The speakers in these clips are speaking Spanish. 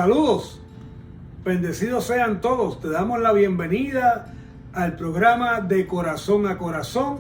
Saludos, bendecidos sean todos. Te damos la bienvenida al programa de Corazón a Corazón,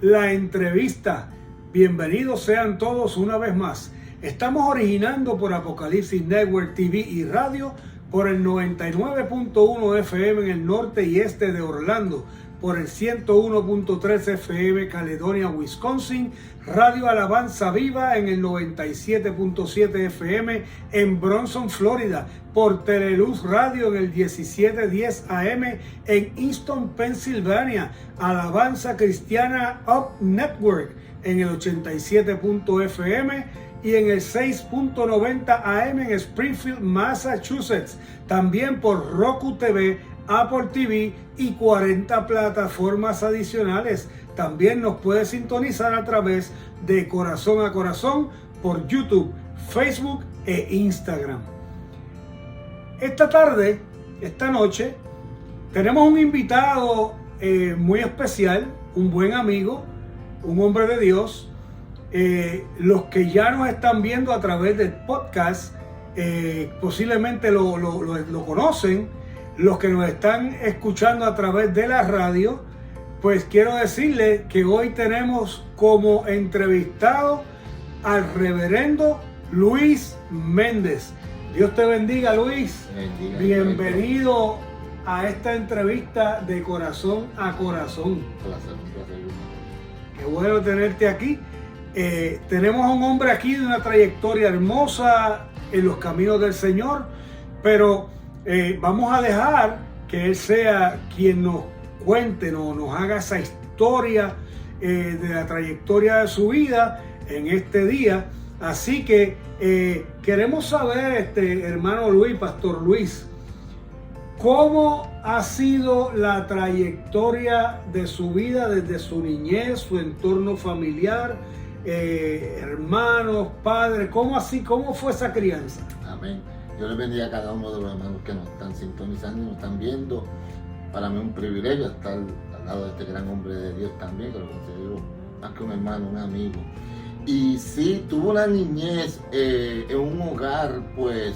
la entrevista. Bienvenidos sean todos una vez más. Estamos originando por Apocalipsis Network TV y Radio, por el 99.1 FM en el norte y este de Orlando, por el 101.3 FM Caledonia, Wisconsin, Radio Alabanza Viva en el 97.7 FM en Bronson, Florida, por Teleluz Radio en el 1710 AM en Easton, Pensilvania, Alabanza Cristiana Up Network en el 87.fm y en el 6.90 AM en Springfield, Massachusetts, también por Roku TV, Apple TV y 40 plataformas adicionales. También nos puede sintonizar a través de Corazón a Corazón por YouTube, Facebook e Instagram. Esta noche, tenemos un invitado muy especial, un buen amigo, un hombre de Dios. Los que ya nos están viendo a través del podcast posiblemente lo conocen. Los que nos están escuchando a través de la radio, pues quiero decirles que hoy tenemos como entrevistado al reverendo Luis Méndez. Dios te bendiga, Luis. Bienvenido a esta entrevista de Corazón a Corazón. Un placer. Qué bueno tenerte aquí. Tenemos a un hombre aquí de una trayectoria hermosa en los caminos del Señor, pero vamos a dejar que Él sea quien nos cuente, nos haga esa historia de la trayectoria de su vida en este día. Así que queremos saber, hermano Luis, Pastor Luis, ¿cómo ha sido la trayectoria de su vida desde su niñez, su entorno familiar, hermanos, padres? ¿Cómo fue esa crianza? Amén. Yo les bendiga a cada uno de los hermanos que nos están sintonizando y nos están viendo. Para mí es un privilegio estar al lado de este gran hombre de Dios también, que lo considero más que un hermano, un amigo. Y sí, tuve una niñez en un hogar, pues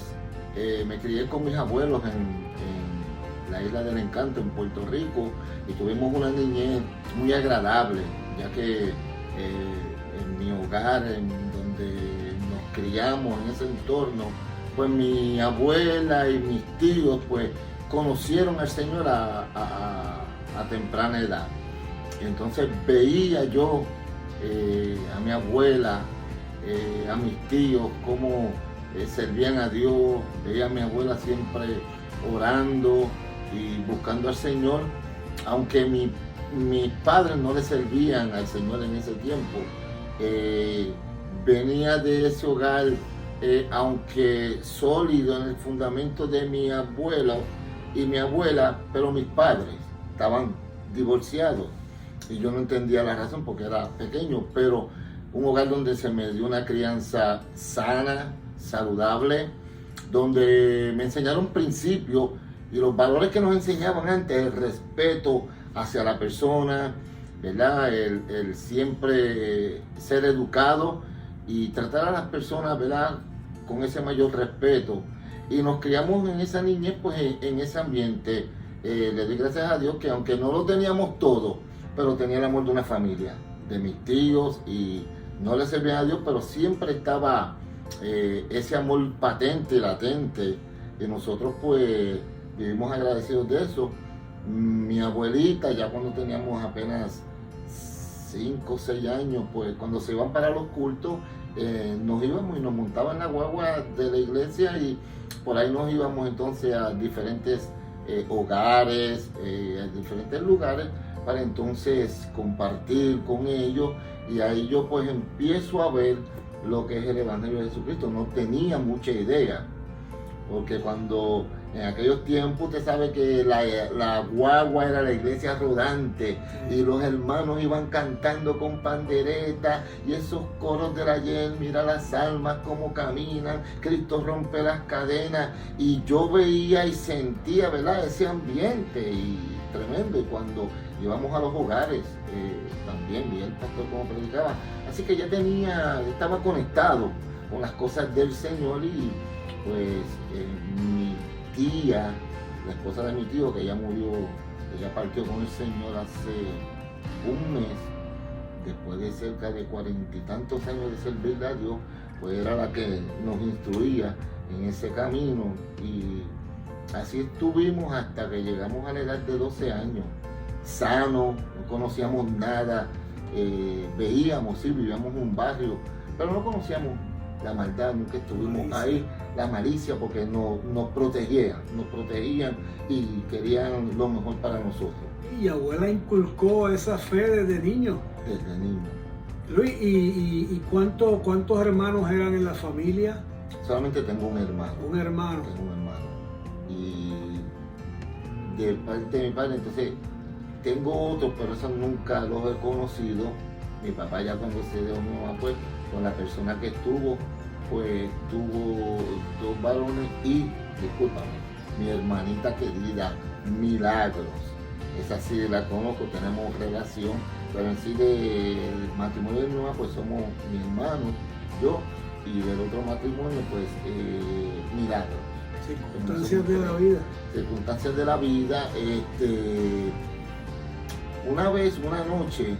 me crié con mis abuelos en la Isla del Encanto, en Puerto Rico, y tuvimos una niñez muy agradable, ya que en mi hogar, en donde nos criamos, en ese entorno, pues mi abuela y mis tíos pues conocieron al Señor a temprana edad. Entonces veía yo a mi abuela, a mis tíos, cómo servían a Dios. Veía a mi abuela siempre orando y buscando al Señor, aunque mis padres no le servían al Señor en ese tiempo. Venía de ese hogar, aunque sólido en el fundamento de mi abuelo y mi abuela, pero mis padres estaban divorciados y yo no entendía la razón porque era pequeño, pero un hogar donde se me dio una crianza sana, saludable, donde me enseñaron principios y los valores que nos enseñaban antes, el respeto hacia la persona, ¿verdad? El siempre ser educado y tratar a las personas, ¿verdad?, con ese mayor respeto. Y nos criamos en esa niñez, pues en ese ambiente. Le doy gracias a Dios que aunque no lo teníamos todo, pero tenía el amor de una familia, de mis tíos, y no le servían a Dios, pero siempre estaba ese amor patente, latente, y nosotros pues vivimos agradecidos de eso. Mi abuelita, ya cuando teníamos apenas 5 o 6 años, pues cuando se iban para los cultos, nos íbamos y nos montaban en la guagua de la iglesia y por ahí nos íbamos entonces a diferentes hogares, a diferentes lugares para entonces compartir con ellos, y ahí yo pues empiezo a ver lo que es el Evangelio de Jesucristo. No tenía mucha idea, porque cuando en aquellos tiempos usted sabe que la guagua era la iglesia rodante y los hermanos iban cantando con pandereta y esos coros del ayer, mira las almas cómo caminan, Cristo rompe las cadenas, y yo veía y sentía, ¿verdad?, ese ambiente y tremendo. Y cuando íbamos a los hogares, también vi el pastor como predicaba, así que ya estaba conectado con las cosas del Señor, y pues mi tía, la esposa de mi tío, que ella murió, ella partió con el Señor hace un mes, después de cerca de 40 y tantos años de servirle a Dios, pues era la que nos instruía en ese camino, y así estuvimos hasta que llegamos a la edad de 12 años, sanos, no conocíamos nada, veíamos, sí, vivíamos en un barrio, pero no conocíamos la maldad, nunca estuvimos ahí, la malicia, porque nos protegían y querían lo mejor para nosotros. Y abuela inculcó esa fe desde niño. Desde niño. Luis, ¿y cuántos hermanos eran en la familia? Solamente tengo un hermano. Un hermano. Tengo un hermano. Y de parte de mi padre, entonces, tengo otros, pero esos nunca los he conocido. Mi papá ya cuando se dio mi mamá, pues, con la persona que estuvo, pues, tuvo 2 varones y, discúlpame, mi hermanita querida, Milagros. Esa sí la conozco, tenemos relación, pero en sí del matrimonio de mi mamá, pues somos mi hermano, yo, y del otro matrimonio, pues, Milagros. Circunstancias de la vida. Circunstancias de la vida. Una vez, una noche,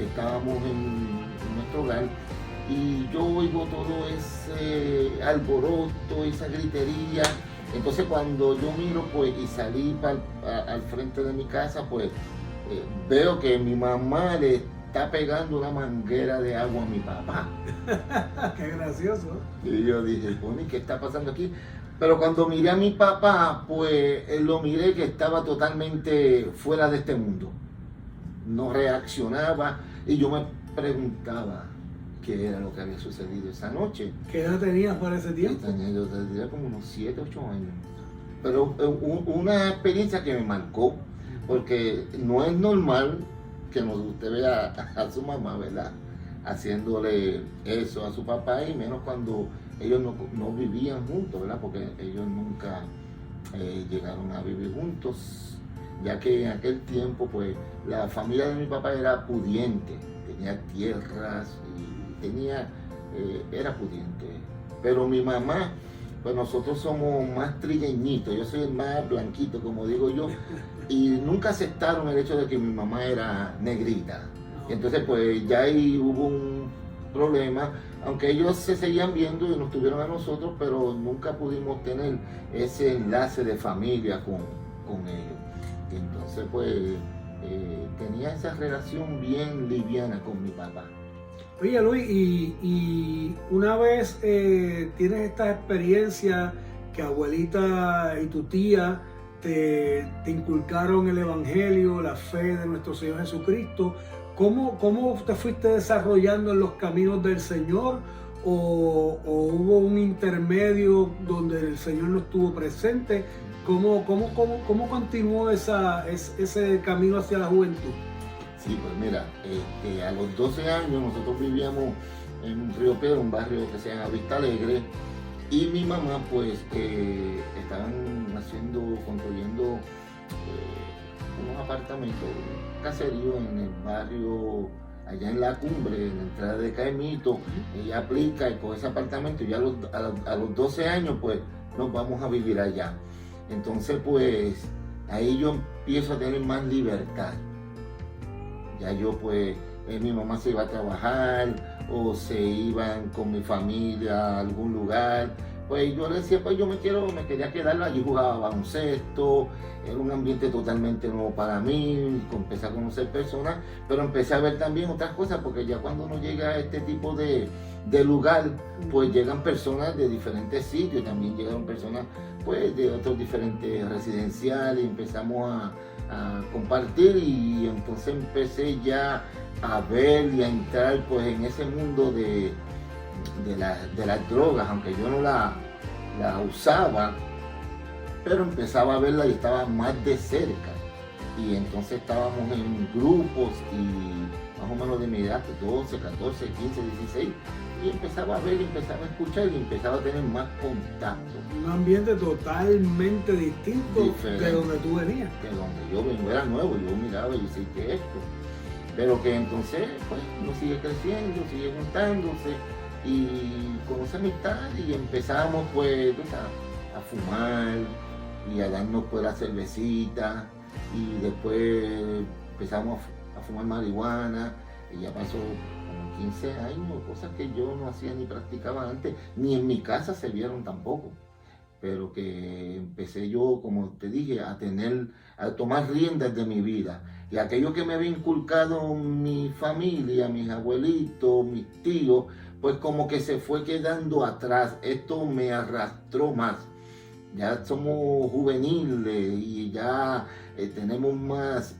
estábamos en nuestro hogar y yo oigo todo ese alboroto, esa gritería. Entonces cuando yo miro, pues, y salí al frente de mi casa, pues veo que mi mamá le está pegando una manguera de agua a mi papá. Qué gracioso. Y yo dije, bueno, ¿y qué está pasando aquí? Pero cuando miré a mi papá, pues lo miré que estaba totalmente fuera de este mundo. No reaccionaba y yo me preguntaba qué era lo que había sucedido esa noche. ¿Qué edad tenías para ese tiempo? Yo tendría como unos 7, 8 años. Pero una experiencia que me marcó, porque no es normal que usted vea a su mamá, ¿verdad?, haciéndole eso a su papá, y menos cuando ellos no vivían juntos, ¿verdad?, porque ellos nunca llegaron a vivir juntos, ya que en aquel tiempo, pues, la familia de mi papá era pudiente, tenía tierras y era pudiente. Pero mi mamá, pues nosotros somos más trigueñitos, yo soy el más blanquito, como digo yo, y nunca aceptaron el hecho de que mi mamá era negrita. Entonces, pues ya ahí hubo un problema, aunque ellos se seguían viendo y nos tuvieron a nosotros, pero nunca pudimos tener ese enlace de familia con ellos. Y entonces, pues, tenía esa relación bien liviana con mi papá. Oye, Luis, y una vez tienes esta experiencia que abuelita y tu tía te inculcaron el Evangelio, la fe de nuestro Señor Jesucristo, ¿cómo te fuiste desarrollando en los caminos del Señor? ¿O hubo un intermedio donde el Señor no estuvo presente? ¿Cómo continuó ese camino hacia la juventud? Sí, pues mira, a los 12 años nosotros vivíamos en Río Pedro, un barrio que se llama Vista Alegre, y mi mamá, pues, estaban construyendo unos apartamentos, un caserío en el barrio, allá en La Cumbre, en la entrada de Caimito. Ella aplica y coge ese apartamento, y ya a los 12 años, pues, nos vamos a vivir allá. Entonces, pues, ahí yo empiezo a tener más libertad. Ya yo, pues, mi mamá se iba a trabajar o se iban con mi familia a algún lugar. Pues yo le decía, pues yo me quería quedar allí, jugaba baloncesto, era un ambiente totalmente nuevo para mí, empecé a conocer personas, pero empecé a ver también otras cosas, porque ya cuando uno llega a este tipo de lugar, pues llegan personas de diferentes sitios, también llegaron personas, pues, de otros diferentes residenciales, y empezamos a compartir, y entonces empecé ya a ver y a entrar, pues, en ese mundo de las drogas, aunque yo no la usaba, pero empezaba a verla y estaba más de cerca. Y entonces estábamos en grupos, y más o menos de mi edad, 12, 14, 15, 16, y empezaba a ver, empezaba a escuchar y empezaba a tener más contacto. Un ambiente totalmente distinto de donde tú venías. De donde yo vengo, era nuevo, yo miraba y decía, ¿qué es esto? Pero que entonces, pues, uno sigue creciendo, sigue juntándose, y conocí amistad y empezamos pues a fumar y a darnos pues la cervecita y después empezamos a fumar marihuana y ya pasó como 15 años, cosas que yo no hacía ni practicaba antes, ni en mi casa se vieron tampoco, pero que empecé yo, como te dije, a tomar riendas de mi vida. Y aquello que me había inculcado mi familia, mis abuelitos, mis tíos, pues como que se fue quedando atrás. Esto me arrastró más. Ya somos juveniles y ya tenemos más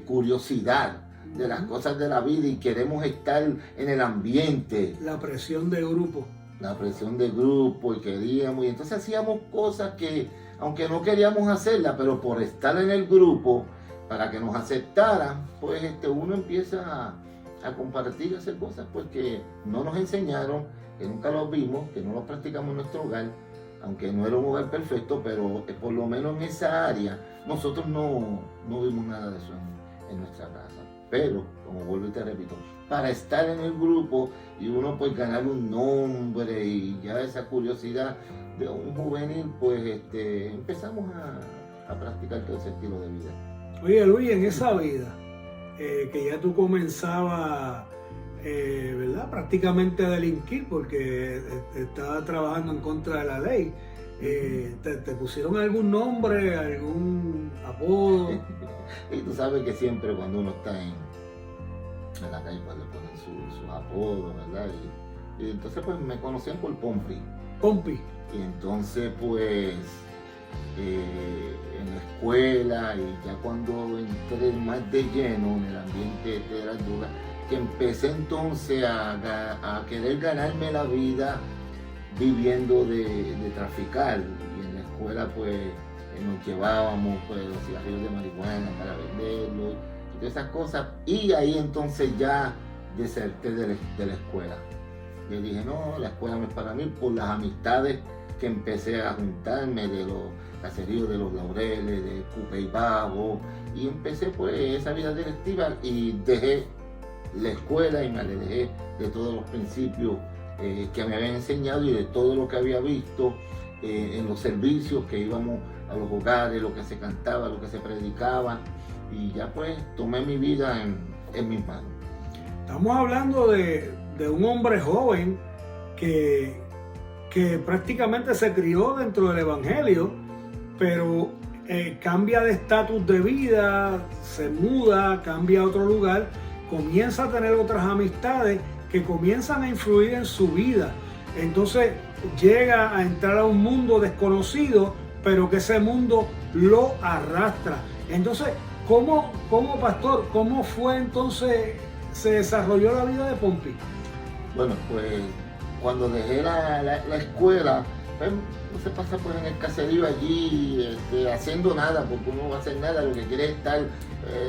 curiosidad de las cosas de la vida y queremos estar en el ambiente. La presión de grupo. La presión de grupo y queríamos, y entonces hacíamos cosas que, aunque no queríamos hacerlas, pero por estar en el grupo, para que nos aceptaran, pues uno empieza a compartir y hacer cosas pues que no nos enseñaron, que nunca los vimos, que no los practicamos en nuestro hogar, aunque no era un hogar perfecto, pero por lo menos en esa área nosotros no vimos nada de eso en nuestra casa. Pero, como vuelvo y te repito, para estar en el grupo y uno pues ganar un nombre y ya esa curiosidad de un juvenil, pues empezamos a practicar todo ese estilo de vida. Oye Luis, en esa vida que ya tú comenzabas, ¿verdad? Prácticamente a delinquir porque estabas trabajando en contra de la ley, ¿te pusieron algún nombre, algún apodo? Y tú sabes que siempre cuando uno está en la calle pues le ponen sus apodos, ¿verdad? Y entonces pues me conocían por Pompi. Pompi. Y entonces pues en la escuela y ya cuando entré más de lleno en el ambiente de las drogas, que empecé entonces a querer ganarme la vida viviendo de traficar. Y en la escuela pues nos llevábamos pues los cigarrillos de marihuana para venderlos y todas esas cosas, y ahí entonces ya deserté de la escuela. Yo dije, no, la escuela no es para mí, por las amistades que empecé a juntarme de los caseríos de los Laureles, de Cupe y Bajo, y empecé pues esa vida directiva y dejé la escuela y me alejé de todos los principios que me habían enseñado y de todo lo que había visto en los servicios que íbamos a los hogares, lo que se cantaba, lo que se predicaba, y ya pues tomé mi vida en mis manos. Estamos hablando de un hombre joven que prácticamente se crió dentro del evangelio, pero cambia de estatus de vida, se muda, cambia a otro lugar, comienza a tener otras amistades que comienzan a influir en su vida. Entonces llega a entrar a un mundo desconocido, pero que ese mundo lo arrastra. Entonces, ¿cómo pastor, cómo fue entonces, se desarrolló la vida de Pompi? Bueno, pues cuando dejé la escuela, pues, no se pasa pues en el caserío allí haciendo nada, porque uno no va a hacer nada, lo que quiere es estar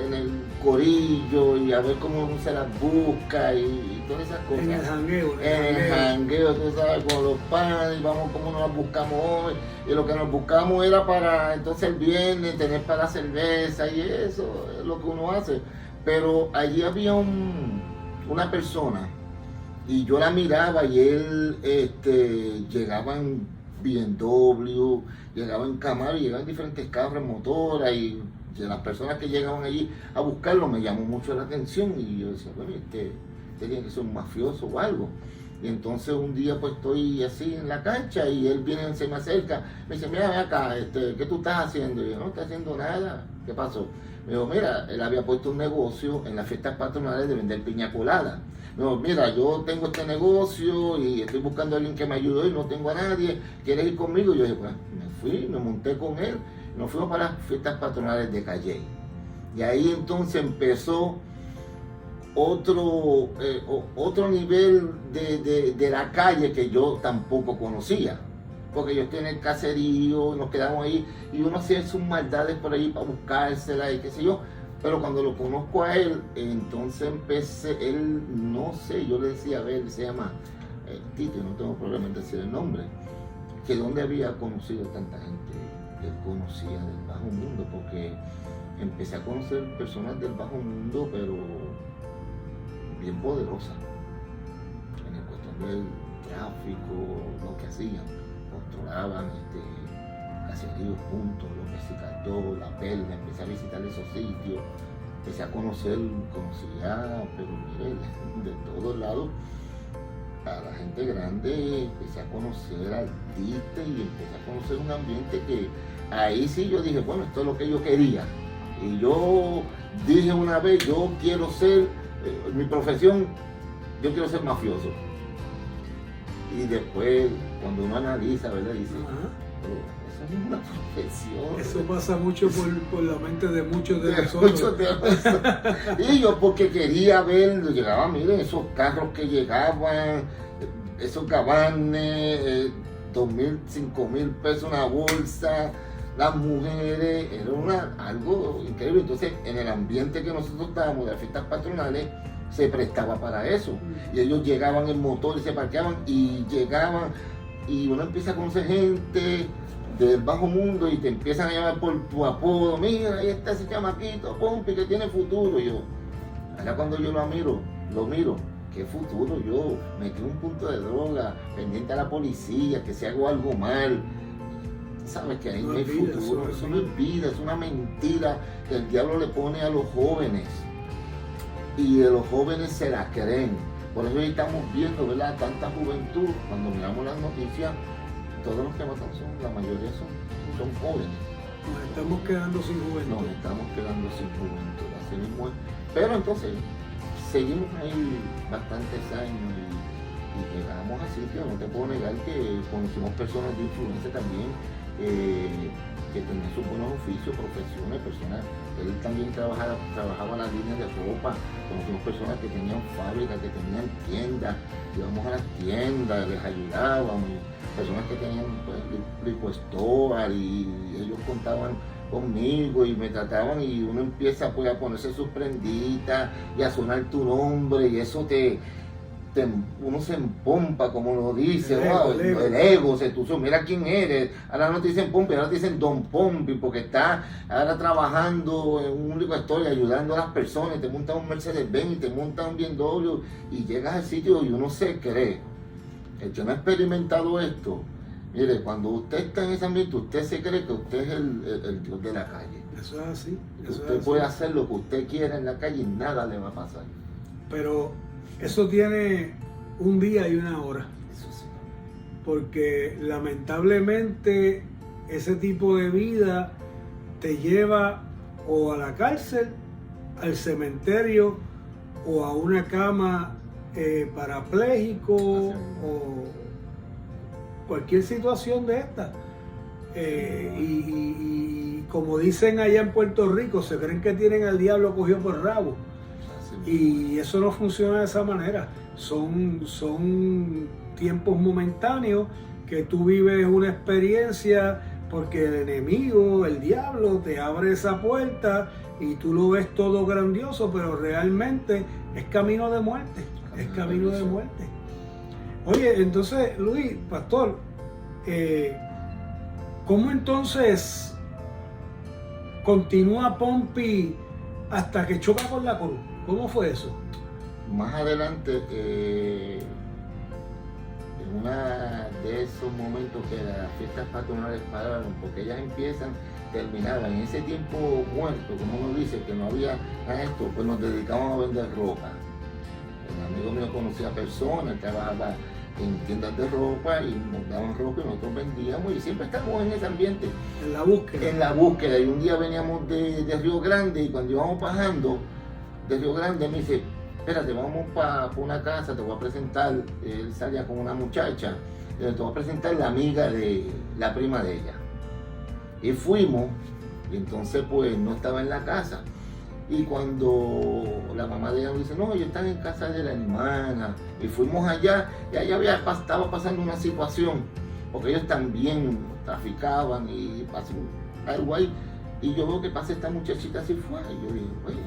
en el corillo y a ver cómo uno se las busca y todas esas cosas. En el jangueo. En el jangueo, tú sabes, con los panes, y vamos como nos las buscamos hoy, y lo que nos buscamos era para entonces el viernes tener para la cerveza y eso es lo que uno hace. Pero allí había una persona y yo la miraba y él llegaba en BMW, llegaba en Camaro, llegaba en diferentes carros, motoras, y de las personas que llegaban allí a buscarlo me llamó mucho la atención y yo decía, bueno, este tiene que ser un mafioso o algo. Y entonces un día pues estoy así en la cancha y él viene, se me acerca, me dice, mira, ven acá, ¿qué tú estás haciendo? Y yo, no estoy haciendo nada. ¿Qué pasó? Me dijo, mira, él había puesto un negocio en las fiestas patronales de vender piña colada. Me dijo, mira, yo tengo este negocio y estoy buscando a alguien que me ayude y no tengo a nadie, ¿quieres ir conmigo? Y yo dije, pues me fui, me monté con él, nos fuimos para las fiestas patronales de Calley. Y ahí entonces empezó otro nivel de la calle que yo tampoco conocía, porque yo estoy en el caserío, nos quedamos ahí y uno hacía sus maldades por ahí para buscársela y qué sé yo, pero cuando lo conozco a él, entonces empecé, él, no sé, yo le decía, a ver, se llama Tito, no tengo problema en decir el nombre, que dónde había conocido tanta gente que él conocía del bajo mundo, porque empecé a conocer personas del bajo mundo, pero bien poderosa en el cuestión tráfico, lo que hacían, controlaban caseríos juntos, los Mexicaldó, La Perla, empecé a visitar esos sitios, empecé a conocía, pero mire, de todos lados, a la gente grande, empecé a conocer artistas y empecé a conocer un ambiente que ahí sí yo dije, bueno, esto es lo que yo quería. Y yo dije una vez, yo quiero ser, mi profesión, yo quiero ser mafioso. Y después, cuando uno analiza, ¿verdad? Dice, eso no es una profesión. Eso pasa mucho por la mente de muchos de nosotros. Y yo porque quería ver, llegaba, miren, esos carros que llegaban, esos gabanes, 2.000, 5.000 pesos una bolsa, las mujeres, era algo increíble. Entonces, en el ambiente que nosotros estábamos de las fiestas patronales, se prestaba para eso. Y ellos llegaban en motor y se parqueaban y llegaban, y uno empieza a conocer gente del bajo mundo y te empiezan a llamar por tu apodo. Mira, ahí está ese chamaquito, Pompi, que tiene futuro. Y yo, ahora cuando yo lo miro, ¿qué futuro? Yo metí un punto de droga, pendiente a la policía, que si hago algo mal. Sabes que ahí no hay futuro, eso no es vida, es una mentira que el diablo le pone a los jóvenes. Y de los jóvenes se la creen. Por eso hoy estamos viendo, ¿verdad?, tanta juventud. Cuando miramos las noticias, todos los que matan la mayoría son jóvenes. Nos estamos quedando sin juventud. Nos estamos quedando sin juventud, así mismo es. Pero entonces, seguimos ahí bastantes años y llegamos a sitios, no te puedo negar que conocimos personas de influencia también, que tenían sus buenos oficios, profesiones, personas. Él también trabajaba las líneas de ropa, conocimos personas que tenían fábricas, que tenían tiendas, íbamos a las tiendas, les ayudábamos, personas que tenían liquor store y ellos contaban conmigo y me trataban y uno empieza pues a ponerse sus prenditas y a sonar tu nombre y eso uno se empompa, como lo dice, el ego se tuzo, mira quién eres, ahora no te dicen Pompi, ahora te dicen Don Pompi, porque está ahora trabajando en un liquor store ayudando a las personas, te montan un Mercedes-Benz y te montan un BMW y llegas al sitio y uno se cree. El que no ha experimentado esto, mire, cuando usted está en ese ambiente, usted se cree que usted es el Dios de la calle. Eso es así. Usted puede hacer lo que usted quiera en la calle y nada le va a pasar. Pero eso tiene un día y una hora. Eso sí. Porque lamentablemente ese tipo de vida te lleva o a la cárcel, al cementerio o a una cama parapléjico o cualquier situación de esta. Y como dicen allá en Puerto Rico, se creen que tienen al diablo cogido por rabo. Y eso no funciona de esa manera. Son tiempos momentáneos que tú vives una experiencia porque el enemigo, el diablo, te abre esa puerta y tú lo ves todo grandioso, pero realmente es camino de muerte. Es camino de muerte. Oye, entonces, Luis, pastor, ¿cómo entonces continúa Pompi hasta que choca con la cruz? ¿Cómo fue eso? Más adelante, en uno de esos momentos que las fiestas patronales pararon, porque ellas terminaban. En ese tiempo muerto, como uno dice, que no había nada de esto, pues nos dedicábamos a vender ropa. Un amigo mío conocía personas, trabajaba en tiendas de ropa y nos daban ropa y nosotros vendíamos y siempre estábamos en ese ambiente. En la búsqueda. En la búsqueda. Y un día veníamos de Río Grande y cuando íbamos bajando de Río Grande me dice, espérate, vamos para una casa, te voy a presentar. Él salía con una muchacha, te voy a presentar la amiga de la prima de ella. Y fuimos, y entonces pues no estaba en la casa. Y cuando la mamá de ella dice, no, ellos están en casa de la hermana. Y fuimos allá, y allá estaba pasando una situación, porque ellos también traficaban y pasó algo ahí. Y yo veo que pasa esta muchachita así fue. Y yo dije, oye,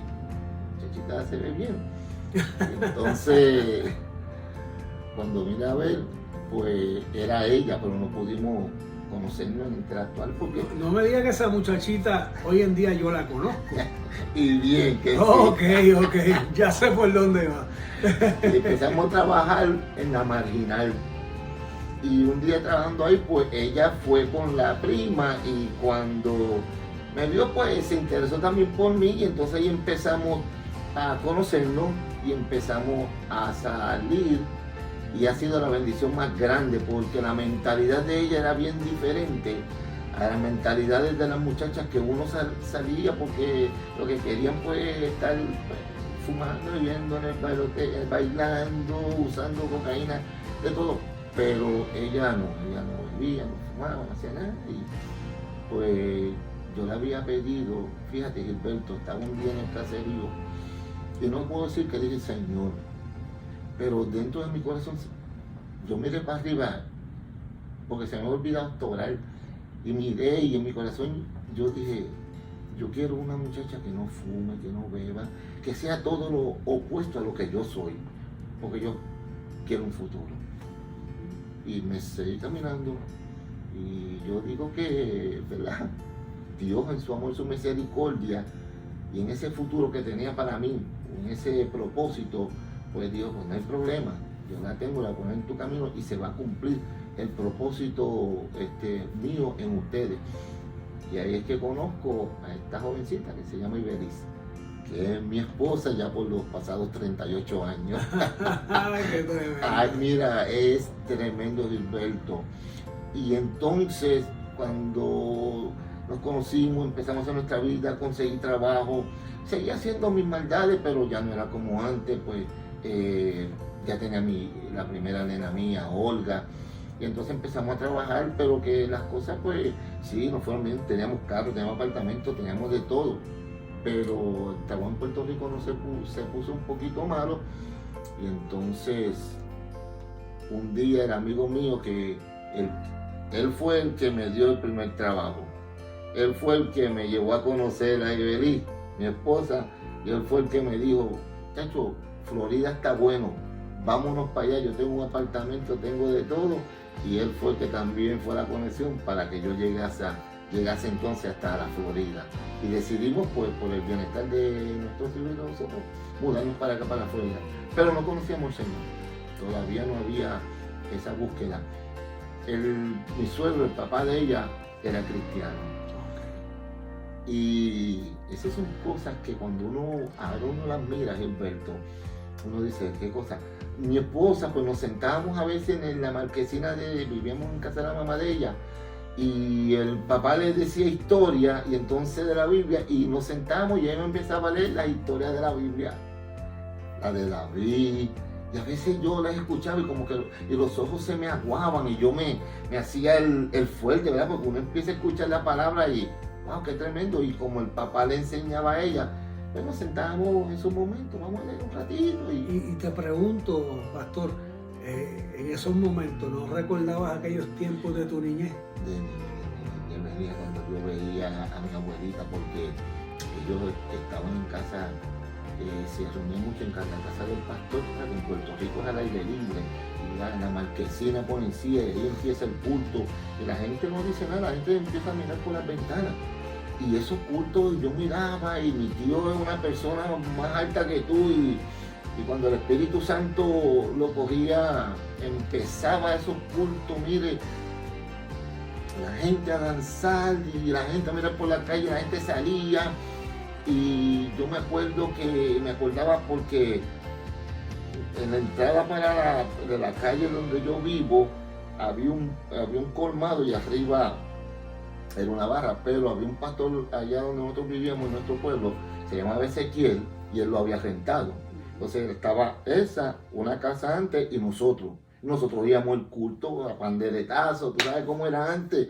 muchachita se ve bien. Y entonces, cuando vine a ver, pues era ella, pero no pudimos conocernos, interactuar, porque... No me digas que esa muchachita hoy en día yo la conozco. Y bien, que ok, ya sé por dónde va. Y empezamos a trabajar en la Marginal, Y un día trabajando ahí, pues ella fue con la prima y cuando me vio, pues se interesó también por mí y entonces ahí empezamos a conocernos y empezamos a salir y ha sido la bendición más grande porque la mentalidad de ella era bien diferente a las mentalidades de las muchachas que uno salía porque lo que querían pues estar pues, fumando, bebiendo en el bailote, bailando, usando cocaína, de todo. Pero ella no bebía, no fumaba, no hacía nada. Y pues yo le había pedido, fíjate Gilberto, estaba un día en el caserío, y no puedo decir que dije Señor, pero dentro de mi corazón yo miré para arriba, porque se me había olvidado orar, y miré y en mi corazón yo dije, yo quiero una muchacha que no fume, que no beba, que sea todo lo opuesto a lo que yo soy, porque yo quiero un futuro. Y me seguí caminando y yo digo que, ¿verdad? Dios en su amor, su misericordia y en ese futuro que tenía para mí, en ese propósito, pues Dios, pues no hay problema, yo la tengo, la pongo en tu camino y se va a cumplir el propósito mío en ustedes. Y ahí es que conozco a esta jovencita que se llama Ibeliz, que es mi esposa ya por los pasados 38 años. Ay, mira, es tremendo Gilberto. Y entonces, cuando nos conocimos, empezamos a hacer nuestra vida, conseguí trabajo, seguía haciendo mis maldades, pero ya no era como antes, pues ya tenía la primera nena mía, Olga, y entonces empezamos a trabajar, pero que las cosas pues sí, nos fueron bien, teníamos carro, teníamos apartamento, teníamos de todo, pero el trabajo en Puerto Rico no se puso un poquito malo, y entonces un día el amigo mío que él fue el que me dio el primer trabajo. Él fue el que me llevó a conocer a Ibeliz, mi esposa, y él fue el que me dijo, chacho, Florida está bueno, vámonos para allá, yo tengo un apartamento, tengo de todo, y él fue el que también fue la conexión para que yo llegase entonces hasta la Florida. Y decidimos, pues, por el bienestar de nuestros hijos y de nosotros, mudarnos para acá, para la Florida. Pero no conocíamos al Señor, todavía no había esa búsqueda. Mi suegro, el papá de ella, era cristiano. Y esas son cosas que cuando ahora uno las mira, Gilberto, uno dice, ¿qué cosa? Mi esposa, pues nos sentábamos a veces en la marquesina vivíamos en casa de la mamá de ella, y el papá le decía historia, y entonces de la Biblia, y nos sentábamos y ella me empezaba a leer la historia de la Biblia, la de David, y a veces yo las escuchaba y como que y los ojos se me aguaban, y yo me hacía el fuerte, ¿verdad? Porque uno empieza a escuchar la palabra y wow, qué tremendo. Y como el papá le enseñaba a ella, pues nos sentábamos en esos momentos, vamos a leer un ratito. Y te pregunto, pastor, en esos momentos, ¿no recordabas aquellos tiempos de tu niñez? De venía cuando yo veía a mi abuelita, porque ellos estaban en casa, se reunían mucho en casa del pastor, que en Puerto Rico es al aire libre, y la marquesina por encima, y ahí empieza el culto, y la gente no dice nada, la gente empieza a mirar por las ventanas. Y esos cultos yo miraba, y mi tío es una persona más alta que tú, y cuando el Espíritu Santo lo cogía, empezaba esos cultos, mire, la gente a danzar, y la gente a mirar por la calle, la gente salía, y yo me acordaba porque en la entrada de la calle donde yo vivo, había un colmado y arriba era una barra, pero había un pastor allá donde nosotros vivíamos, en nuestro pueblo, se llamaba Ezequiel, y él lo había rentado. Entonces estaba una casa antes, y nosotros íbamos el culto a panderetazo, tú sabes cómo era antes.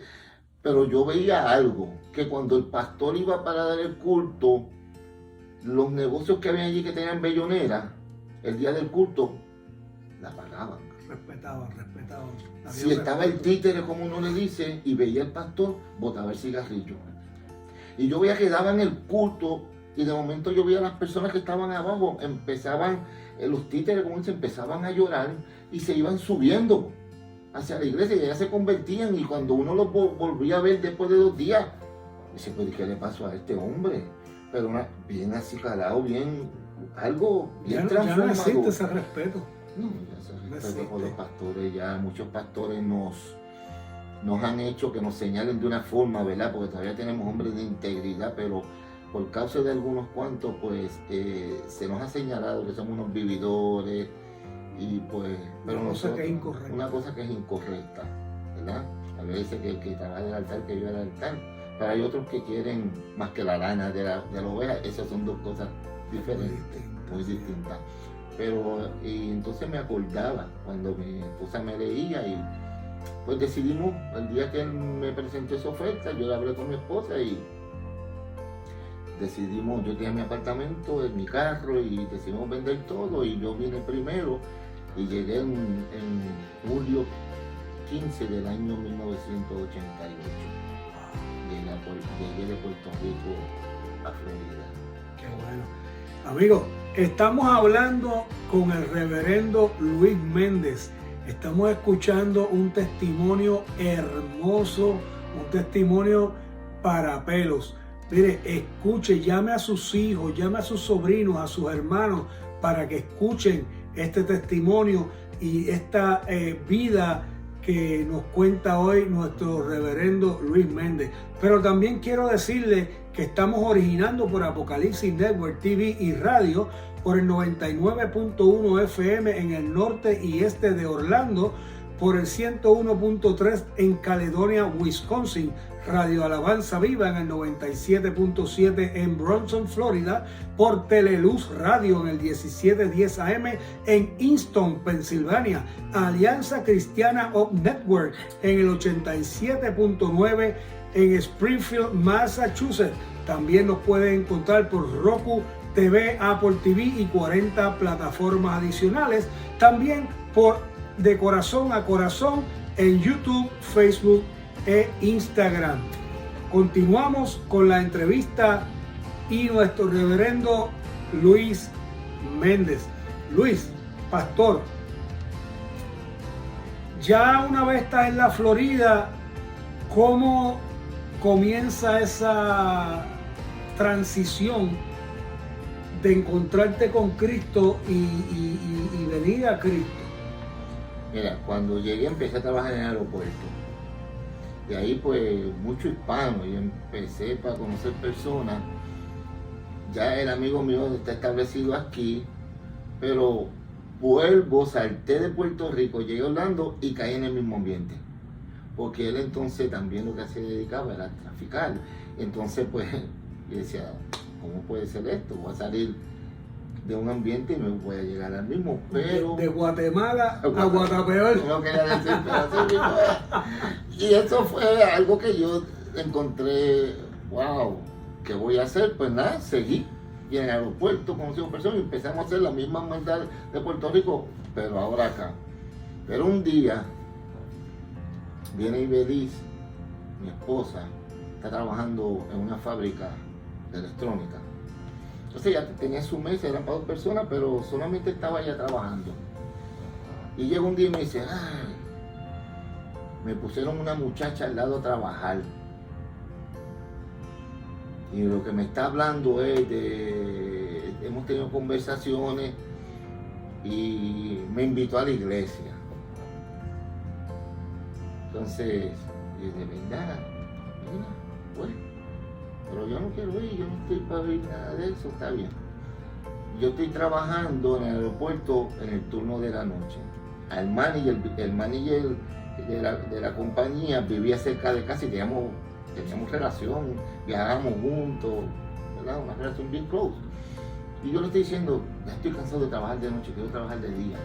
Pero yo veía algo, que cuando el pastor iba para dar el culto, los negocios que había allí que tenían bellonera, el día del culto, la pagaban. Respetaban. Si estaba el títere, como uno le dice, y veía el pastor, botaba el cigarrillo. Y yo veía que daban el culto, y de momento yo veía a las personas que estaban abajo, los títeres, como dice, empezaban a llorar, y se iban subiendo hacia la iglesia, y ya se convertían, y cuando uno los volvía a ver después de 2 días, dice, pues, ¿qué le pasó a este hombre? Pero bien acicalado, algo bien transformado. Ya no existe ese respeto. No, ya se respeto por los pastores, ya muchos pastores nos han hecho que nos señalen de una forma, ¿verdad? Porque todavía tenemos hombres de integridad, pero por causa de algunos cuantos, pues se nos ha señalado que somos unos vividores y pues... Pero una cosa que es incorrecta. Una cosa que es incorrecta, ¿verdad? A veces que el que trabaja en el altar, que vive al altar, pero hay otros que quieren más que la lana de la oveja. Esas son dos cosas diferentes, muy distintas. Pero y entonces me acordaba cuando mi esposa me leía y pues decidimos, el día que él me presentó esa oferta, yo le hablé con mi esposa y decidimos, yo tenía mi apartamento, en mi carro y decidimos vender todo y yo vine primero y llegué en julio 15 del año 1988. Llegué de Puerto Rico a Florida. Qué bueno. Amigos, estamos hablando con el reverendo Luis Méndez. Estamos escuchando un testimonio hermoso, un testimonio para pelos. Mire, escuche, llame a sus hijos, llame a sus sobrinos, a sus hermanos, para que escuchen este testimonio y esta vida que nos cuenta hoy nuestro reverendo Luis Méndez. Pero también quiero decirle que estamos originando por Apocalipsis Network TV y radio por el 99.1 FM en el norte y este de Orlando, por el 101.3 en Caledonia, Wisconsin, Radio Alabanza Viva en el 97.7 en Bronson, Florida, por Teleluz Radio en el 1710 AM en Easton, Pensilvania, Alianza Cristiana of Network en el 87.9 en Springfield, Massachusetts. También nos pueden encontrar por Roku TV, Apple TV y 40 plataformas adicionales. También por De Corazón a Corazón en YouTube, Facebook e Instagram. Continuamos con la entrevista y nuestro reverendo Luis Méndez. Luis, pastor, ya una vez estás en la Florida, ¿cómo comienza esa transición de encontrarte con Cristo y venir a Cristo? Mira, cuando llegué empecé a trabajar en el aeropuerto. De ahí pues mucho hispano y empecé para conocer personas. Ya el amigo mío está establecido aquí, pero salté de Puerto Rico, llegué a Orlando y caí en el mismo ambiente. Porque él entonces también lo que se dedicaba era a traficar. Entonces pues yo decía, ¿cómo puede ser esto? Voy a salir de un ambiente y no voy a llegar al mismo, pero... De Guatemala a Guatapeor. No quería decir, pero así mismo es. Y eso fue algo que yo encontré, wow, ¿qué voy a hacer? Pues nada, seguí. Y en el aeropuerto conocí a personas y empezamos a hacer la misma maldad de Puerto Rico, pero ahora acá. Pero un día viene Ibeliz, mi esposa, está trabajando en una fábrica de electrónica. Entonces ya tenía su mesa, eran para 2 personas, pero solamente estaba ella trabajando. Y llega un día y me dice, ay, me pusieron una muchacha al lado a trabajar. Y lo que me está hablando es hemos tenido conversaciones y me invitó a la iglesia. Entonces, de verdad, mira, bueno. Pero yo no quiero ir, yo no estoy para ver nada de eso, está bien. Yo estoy trabajando en el aeropuerto en el turno de la noche. El manager de la compañía vivía cerca de casa y teníamos relación, viajábamos juntos, ¿verdad? Una relación bien close. Y yo le estoy diciendo, ya estoy cansado de trabajar de noche, quiero trabajar de día.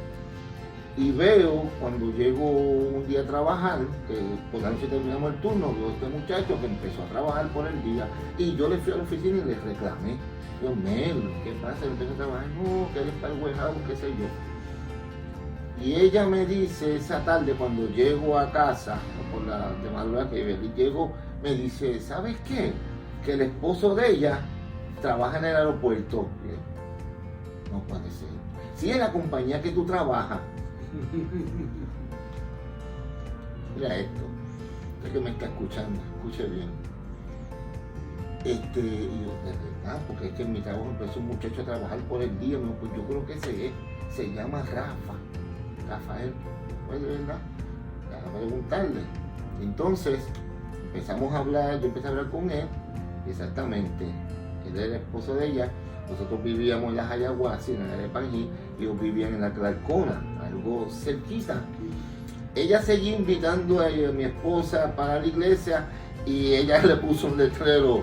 Y veo, cuando llego un día a trabajar, que por la noche terminamos el turno, veo a este muchacho que empezó a trabajar por el día, y yo le fui a la oficina y le reclamé. Yo, Mel, ¿qué pasa? Él empezó a trabajar, no, que él está el warehouse, qué sé yo. Y ella me dice esa tarde, cuando llego a casa, por la de madrugada que llego, me dice, ¿sabes qué? Que el esposo de ella trabaja en el aeropuerto. No puede ser. Si es la compañía que tú trabajas, mira esto, es que me está escuchando, escuche bien. Y yo, de verdad, porque es que en mi trabajo empezó un muchacho a trabajar por el día, pues yo creo que ese es, se llama Rafa. Rafael, pues de verdad, déjame preguntarle. Entonces empezamos a hablar, yo empecé a hablar con él, exactamente, él era el esposo de ella, nosotros vivíamos en las Ayahuasca, en el área de Panjí, y ellos vivían en la Clarcona, algo cerquita. Ella seguía invitando a mi esposa para la iglesia y ella le puso un letrero,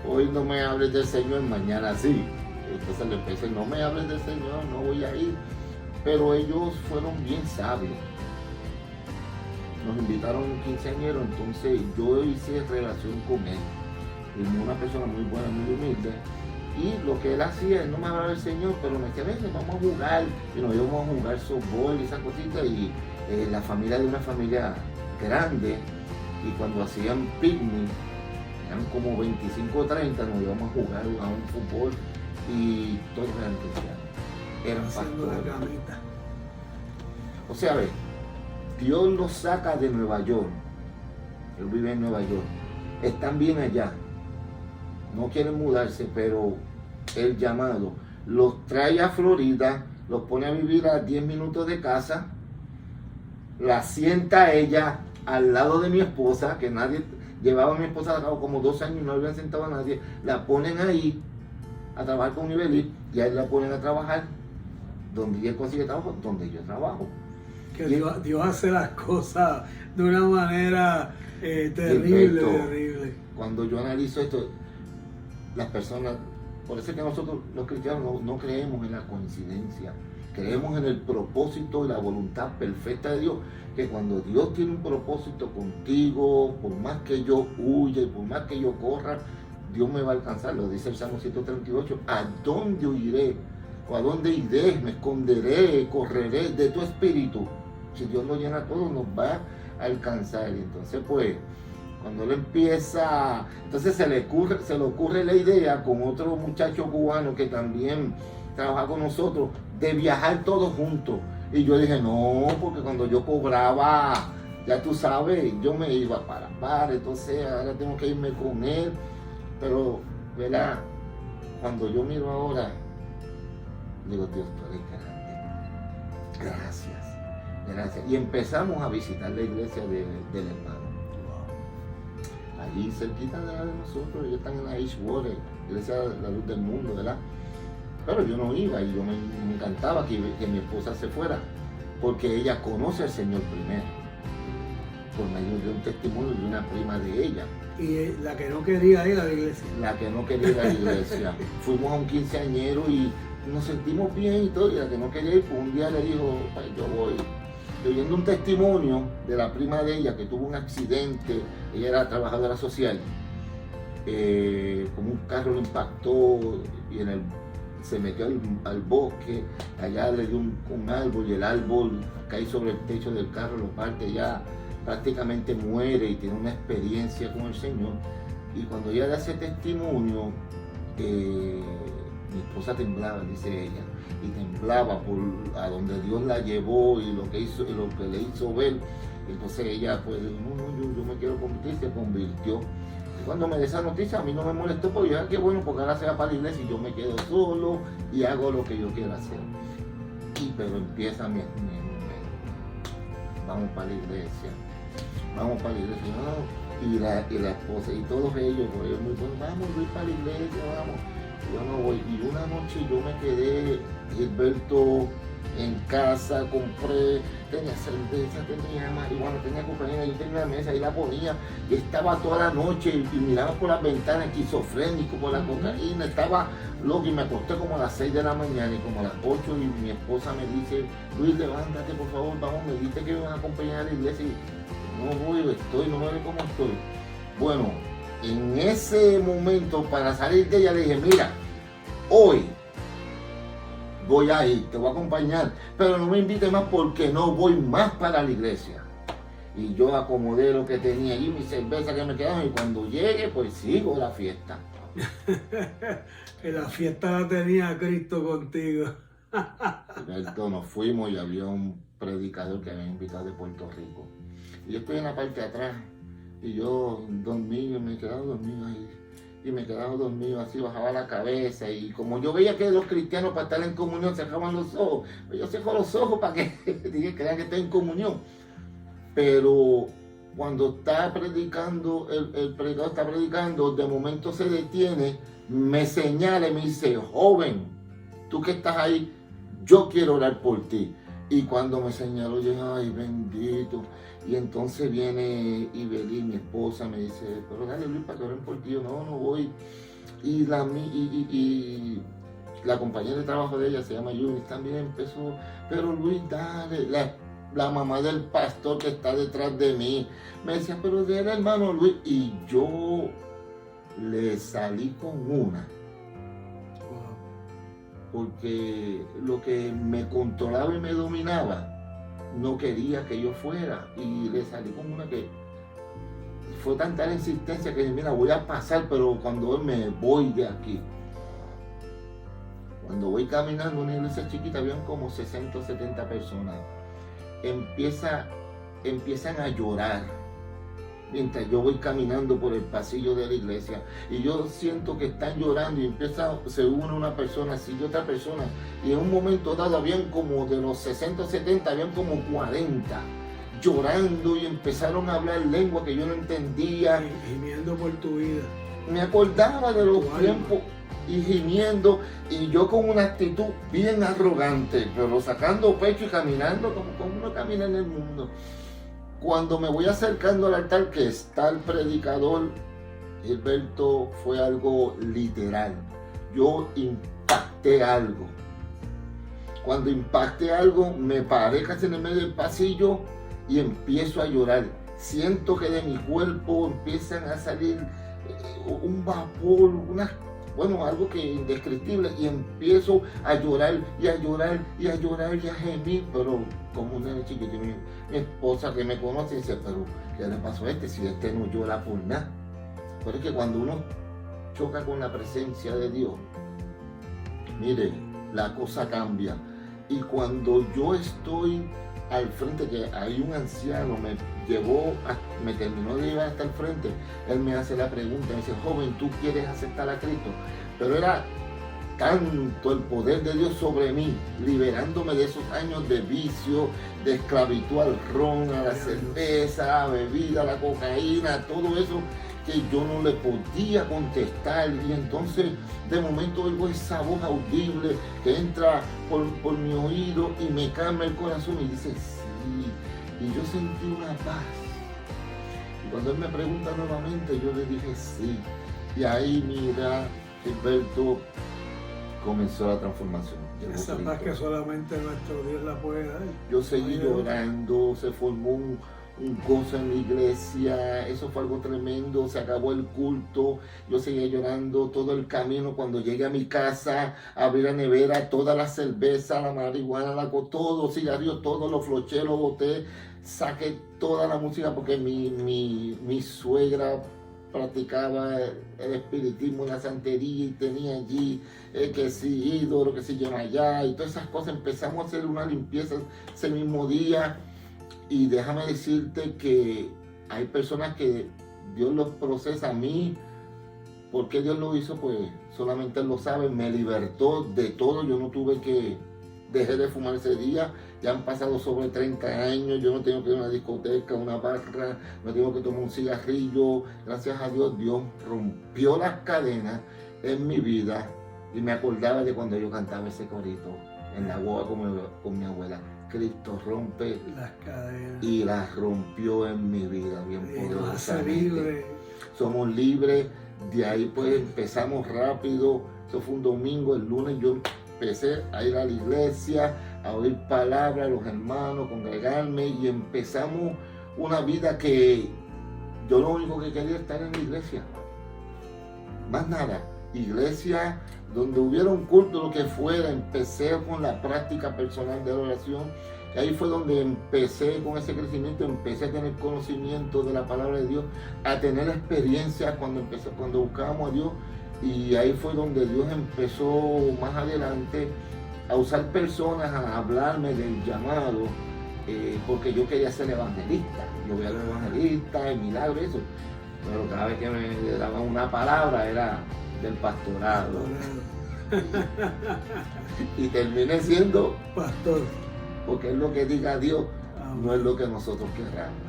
hoy no me hables del Señor, mañana sí. Entonces le empecé, no me hables del Señor, no voy a ir. Pero ellos fueron bien sabios. Nos invitaron a un quinceañero, entonces yo hice relación con él. Y una persona muy buena, muy humilde. Y lo que él hacía, él no me hablaba del Señor, pero me decía, ven, vamos a jugar. Y nos íbamos a jugar softball y esas cositas. Y la familia de una familia grande. Y cuando hacían picnic, eran como 25 o 30, nos íbamos a jugar a un fútbol. Y todos eran cristianos. Eran pastores. O sea, a ver, Dios los saca de Nueva York. Él vive en Nueva York. Están bien allá. No quieren mudarse, pero el llamado los trae a Florida, los pone a vivir a 10 minutos de casa, la sienta a ella al lado de mi esposa, que nadie llevaba a mi esposa como 2 años y no habían sentado a nadie, la ponen ahí a trabajar con Ibelí y a él la ponen a trabajar donde él consigue trabajo, donde yo trabajo. Que Dios hace las cosas de una manera terrible, terrible. Cuando yo analizo esto, las personas, por eso es que nosotros los cristianos no creemos en la coincidencia, creemos en el propósito y la voluntad perfecta de Dios, que cuando Dios tiene un propósito contigo, por más que yo huya y por más que yo corra, Dios me va a alcanzar, lo dice el Salmo 138, ¿a dónde huiré? ¿O a dónde iré? Me esconderé, correré de tu espíritu. Si Dios lo llena todo, nos va a alcanzar. Y entonces, pues, cuando él empieza, entonces se le ocurre la idea con otro muchacho cubano que también trabaja con nosotros, de viajar todos juntos. Y yo dije, no, porque cuando yo cobraba, ya tú sabes, yo me iba para, entonces ahora tengo que irme con él. Pero, ¿verdad? Cuando yo miro ahora, digo, Dios, tú eres grande. Gracias. Y empezamos a visitar la iglesia del hermano. Ahí cerquita de la de nosotros, ellos están en la Edgewater, iglesia de la luz del mundo, ¿verdad? Pero yo no iba y yo me encantaba que mi esposa se fuera, porque ella conoce al Señor primero, por medio de un testimonio de una prima de ella. Y la que no quería ir a la iglesia. La que no quería ir a la iglesia. Fuimos a un quinceañero y nos sentimos bien y todo, y la que no quería ir, pues un día le dijo, pues yo voy. Oyendo un testimonio de la prima de ella que tuvo un accidente, ella era trabajadora social, como un carro lo impactó y se metió al bosque, allá le dio un árbol y el árbol cae sobre el techo del carro, lo parte, ya prácticamente muere y tiene una experiencia con el Señor. Y cuando ella da ese testimonio, mi esposa temblaba, dice ella, y temblaba por a donde Dios la llevó y lo que le hizo ver. Entonces ella pues yo me quiero convertir, se convirtió. Y cuando me da esa noticia a mí no me molestó, porque yo, qué bueno, porque ahora se va para la iglesia y yo me quedo solo y hago lo que yo quiero hacer. Pero empieza vamos para la iglesia, ¿no? Y la esposa y todos ellos muy buenos, vamos, voy para la iglesia, vamos. Yo no voy. Y una noche yo me quedé, Gilberto, en casa, compré, tenía cerveza, tenía marihuana, tenía cocaína, yo tenía una mesa y la ponía, y estaba toda la noche y miraba por las ventanas, esquizofrénico por la cocaína, estaba loco y me acosté como a las 6 de la mañana y como a las 8 y mi esposa me dice, Luis, levántate por favor, vamos, me dijiste que me iban a acompañar a la iglesia y no voy, no me ve cómo estoy. Bueno, en ese momento, para salir de ella, le dije, mira, hoy voy a ir, te voy a acompañar, pero no me invites más porque no voy más para la iglesia. Y yo acomodé lo que tenía allí, mi cerveza que me quedaba, y cuando llegue, pues sigo la fiesta. Que la fiesta la tenía Cristo contigo. Entonces nos fuimos y había un predicador que había invitado de Puerto Rico. Y yo estoy en la parte de atrás, y yo dormí, me he quedado dormido ahí. y me quedaba dormido así, bajaba la cabeza, y como yo veía que los cristianos para estar en comunión cerraban los ojos, pues yo cerro los ojos para que crean que estoy en comunión. Pero cuando está predicando, el predicador está predicando, de momento se detiene, me señala y me dice: joven, tú que estás ahí, yo quiero orar por ti. Y cuando me señaló, yo dije: ay, bendito. Y entonces viene Ibelí, mi esposa, me dice: pero dale, Luis, para que oren por ti. Yo: no voy. Y la compañera de trabajo de ella, se llama Yunis, también empezó: pero Luis, dale. La mamá del pastor que está detrás de mí me decía: pero dale, hermano Luis. Y yo le salí con una. Porque lo que me controlaba y me dominaba no quería que yo fuera, y le salí con una que fue tanta la insistencia que dije: mira, voy a pasar, pero cuando me voy de aquí. Cuando voy caminando, una iglesia chiquita, habían como 60 o 70 personas. Empiezan a llorar mientras yo voy caminando por el pasillo de la iglesia, y yo siento que están llorando, y se une una persona, sigue otra persona, y en un momento dado habían como de los 60 o 70, habían como 40 llorando, y empezaron a hablar lengua que yo no entendía, gimiendo por tu vida. Me acordaba de los tiempos y gimiendo, y yo con una actitud bien arrogante, pero sacando pecho y caminando como uno camina en el mundo. Cuando me voy acercando al altar que está el predicador, Gilberto, fue algo literal. Yo impacté algo. Cuando impacté algo, me paré casi en el medio del pasillo y empiezo a llorar. Siento que de mi cuerpo empiezan a salir un vapor, algo que indescriptible, y empiezo a llorar y a llorar y a llorar y a gemir, pero como un nene chiquito. Mi esposa, que me conoce, dice: pero ¿qué le pasó a este si este no llora por nada? Pero es que cuando uno choca con la presencia de Dios, mire, la cosa cambia. Y cuando yo estoy al frente, que hay un anciano, me terminó de llevar hasta el frente, él me hace la pregunta, me dice: joven, ¿tú quieres aceptar a Cristo? Pero era tanto el poder de Dios sobre mí, liberándome de esos años de vicio, de esclavitud al ron, a la cerveza, a la bebida, a la cocaína, todo eso, que yo no le podía contestar. Y entonces de momento oigo esa voz audible que entra por mi oído y me calma el corazón y dice: sí. Y yo sentí una paz. Y cuando él me pregunta nuevamente, yo le dije: sí. Y ahí, mira, Gilberto, comenzó la transformación. Esa paz que solamente nuestro Dios la puede dar. Yo seguí llorando, se formó un gozo en la iglesia, eso fue algo tremendo. Se acabó el culto, yo seguía llorando todo el camino. Cuando llegué a mi casa, abrí la nevera, toda la cerveza, la marihuana, todo, cigarrillos, todos los floché, los boté, saqué toda la música, porque mi suegra practicaba el espiritismo, la santería, y tenía allí que si ídolo, que si Yemayá, y todas esas cosas. Empezamos a hacer una limpieza ese mismo día. Y déjame decirte que hay personas que Dios los procesa. A mí, ¿por qué Dios lo hizo? Pues solamente Él lo sabe. Me libertó de todo. Yo no tuve que dejar de fumar ese día. Ya han pasado sobre 30 años. Yo no tengo que ir a una discoteca, una barra, no tengo que tomar un cigarrillo. Gracias a Dios, Dios rompió las cadenas en mi vida. Y me acordaba de cuando yo cantaba ese corito en la guagua con mi abuela: Cristo rompe las cadenas. Y las rompió en mi vida, bien poderosamente. Somos libres. De ahí pues empezamos rápido. Eso fue un domingo. El lunes yo empecé a ir a la iglesia, a oír palabras, a los hermanos, congregarme, y empezamos una vida que yo lo único que quería estar en la iglesia. Más nada. Iglesia donde hubiera un culto, lo que fuera. Empecé con la práctica personal de la oración, y ahí fue donde empecé con ese crecimiento. Empecé a tener conocimiento de la palabra de Dios, a tener experiencias cuando buscábamos a Dios, y ahí fue donde Dios empezó más adelante a usar personas, a hablarme del llamado, porque yo quería ser evangelista. Yo veía a los evangelistas, el milagro, eso. pero cada vez que me daban una palabra era del pastorado. Y terminé siendo pastor. Porque es lo que diga Dios, Amén. No es lo que nosotros querramos.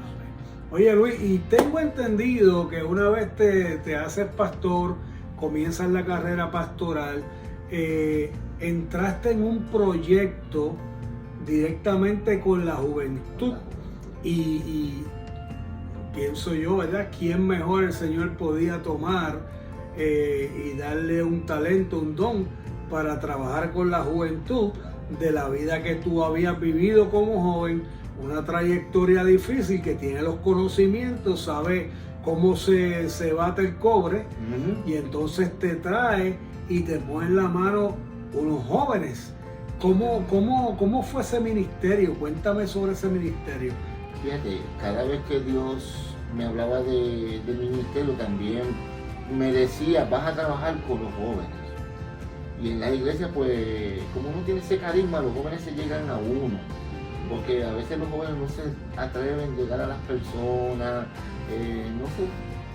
Oye Luis, y tengo entendido que una vez te haces pastor, comienzas la carrera pastoral, entraste en un proyecto directamente con la juventud y pienso yo, ¿verdad? ¿Quién mejor el Señor podía tomar y darle un talento, un don para trabajar con la juventud de la vida que tú habías vivido como joven? Una trayectoria difícil, que tiene los conocimientos, sabe cómo se bate el cobre, y entonces te trae y te pone en la mano unos jóvenes. ¿Cómo fue ese ministerio? Cuéntame sobre ese ministerio. Fíjate, cada vez que Dios me hablaba del ministerio también me decía, vas a trabajar con los jóvenes. Y en la iglesia, pues, como uno tiene ese carisma, los jóvenes se llegan a uno. Porque a veces los jóvenes no se atreven a llegar a las personas, no sé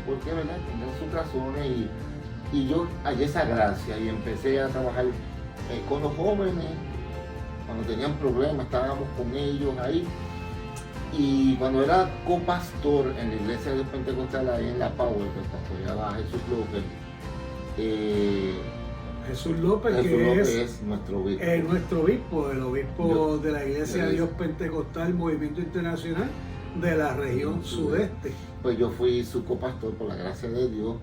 por qué, ¿verdad? Tendrán sus razones, y yo hallé esa gracia y empecé a trabajar con los jóvenes. Cuando tenían problemas estábamos con ellos ahí, y cuando era copastor en la iglesia de Pentecostal ahí en La Power, que pastoreaba a Jesús López. Jesús López, Jesús que López es nuestro obispo. Nuestro obispo, el obispo de la Iglesia de Dios Pentecostal, Movimiento Internacional de la región sudeste. Pues yo fui su copastor por la gracia de Dios,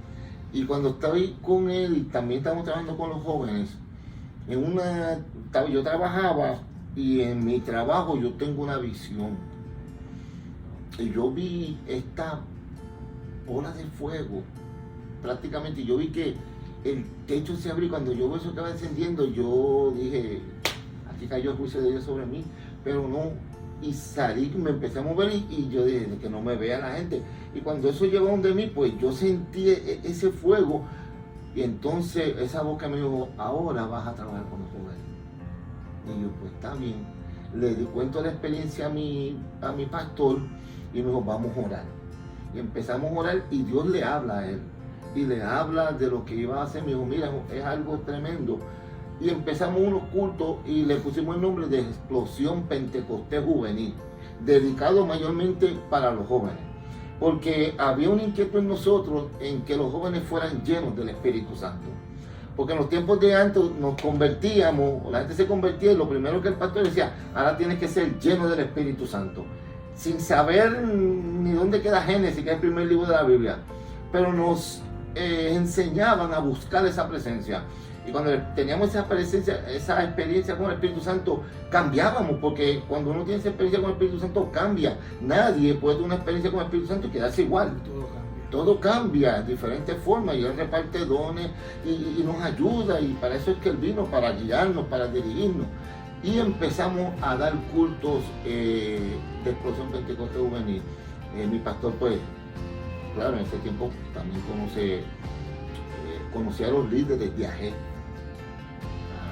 y cuando estaba ahí con él, también estábamos trabajando con los jóvenes. Yo trabajaba, y en mi trabajo yo tengo una visión. Y yo vi esta bola de fuego, prácticamente, y yo vi que el techo se abrió. Cuando yo veo eso que va descendiendo, yo dije, aquí cayó el juicio de Dios sobre mí, pero no, y salí, me empecé a mover, y yo dije, que no me vea la gente. Y cuando eso llegó donde mí, pues yo sentí ese fuego, y entonces esa boca me dijo, ahora vas a trabajar con los jóvenes. Y yo, pues está bien. Le cuento la experiencia a mi pastor, y me dijo, vamos a orar. Y empezamos a orar, y Dios le habla a él. Y le habla de lo que iba a hacer. Me dijo, mira, es algo tremendo. Y empezamos unos cultos, y le pusimos el nombre de Explosión Pentecostés Juvenil, dedicado mayormente para los jóvenes, porque había un inquietud en nosotros en que los jóvenes fueran llenos del Espíritu Santo. Porque en los tiempos de antes nos convertíamos, la gente se convertía, y lo primero que el pastor decía, ahora tienes que ser lleno del Espíritu Santo, sin saber ni dónde queda Génesis, que es el primer libro de la Biblia, pero nos enseñaban a buscar esa presencia. Y cuando teníamos esa presencia, esa experiencia con el Espíritu Santo, cambiábamos, porque cuando uno tiene esa experiencia con el Espíritu Santo, cambia. Nadie puede tener una experiencia con el Espíritu Santo y quedarse igual. Todo cambia de diferentes formas, y Él reparte dones y nos ayuda, y para eso es que Él vino, para guiarnos, para dirigirnos. Y empezamos a dar cultos de Explosión Pentecostés Juvenil. Mi pastor, pues, claro, en ese tiempo también conocí a los líderes de AG,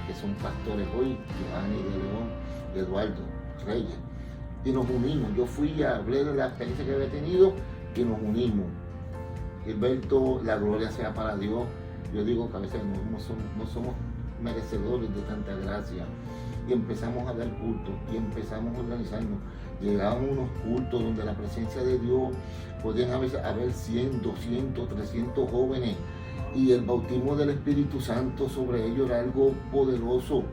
que son pastores hoy, Giovanni de León y Eduardo Reyes, y nos unimos. Yo fui a hablé de la experiencia que había tenido, y nos unimos. Gilberto, la gloria sea para Dios. Yo digo que a veces no somos merecedores de tanta gracia, y empezamos a dar cultos, y empezamos a organizarnos. Llegaban unos cultos donde la presencia de Dios, podían haber 100, 200, 300 jóvenes, y el bautismo del Espíritu Santo sobre ellos era algo poderoso.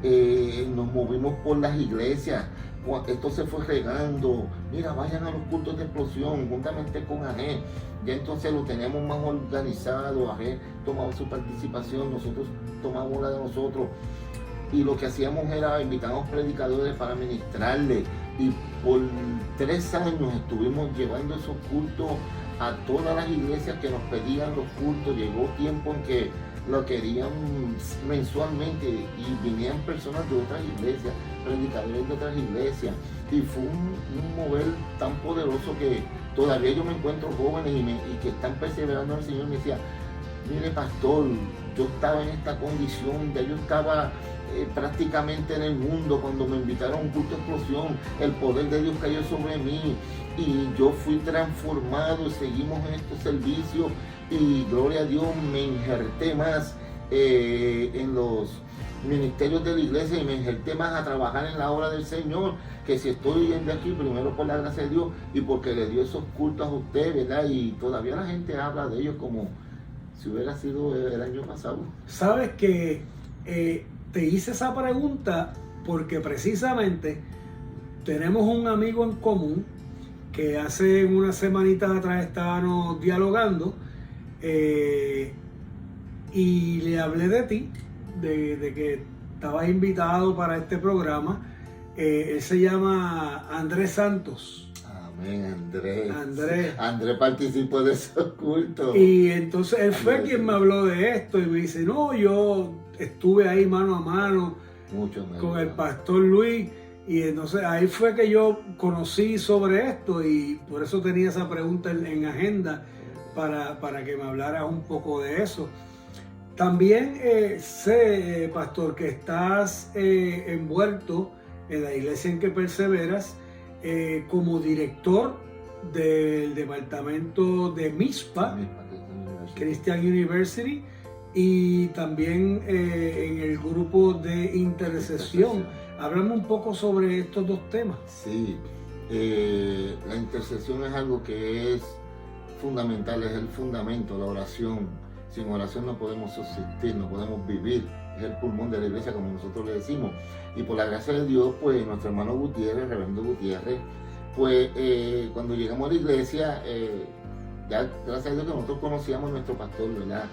Nos movimos por las iglesias, esto se fue regando. Mira, vayan a los cultos de Explosión juntamente con AG. Ya entonces lo teníamos más organizado. AG tomaba su participación, nosotros tomamos la de nosotros, y lo que hacíamos era invitábamos predicadores para ministrarles, y por 3 años estuvimos llevando esos cultos a todas las iglesias que nos pedían los cultos. Llegó tiempo en que lo querían mensualmente, y vinían personas de otras iglesias, predicadores de otras iglesias, y fue un mover tan poderoso que todavía yo me encuentro jóvenes y que están perseverando en el Señor. Me decía, mire pastor, yo estaba en esta condición, ya yo estaba prácticamente en el mundo cuando me invitaron a un culto de explosión, el poder de Dios cayó sobre mí y yo fui transformado, seguimos en estos servicios y gloria a Dios me injerté más en los ministerios de la iglesia y me injerté más a trabajar en la obra del Señor, que si estoy yendo aquí primero por la gracia de Dios y porque le dio esos cultos a usted, ¿verdad? Y todavía la gente habla de ellos como si hubiera sido el año pasado. Sabes que te hice esa pregunta porque precisamente tenemos un amigo en común que hace unas semanitas atrás estábamos dialogando y le hablé de ti, de que estabas invitado para este programa. Él se llama Andrés Santos. Amén, Andrés. Andrés. Andrés participó de esos cultos. Y entonces él fue quien me habló de esto y me dice, no, yo estuve ahí mano a mano con el pastor Luis. Y entonces ahí fue que yo conocí sobre esto y por eso tenía esa pregunta en agenda para que me hablaras un poco de eso. También sé, pastor, que estás envuelto en la iglesia en que perseveras como director del departamento de MISPA, Christian University, y también en el grupo de intercesión. Háblame un poco sobre estos dos temas. Sí, la intercesión es algo que es fundamental, es el fundamento, la oración. Sin oración no podemos subsistir, no podemos vivir. Es el pulmón de la iglesia, como nosotros le decimos. Y por la gracia de Dios, pues nuestro hermano Gutiérrez, reverendo Gutiérrez, pues cuando llegamos a la iglesia, ya gracias a Dios que nosotros conocíamos a nuestro pastor, ¿verdad?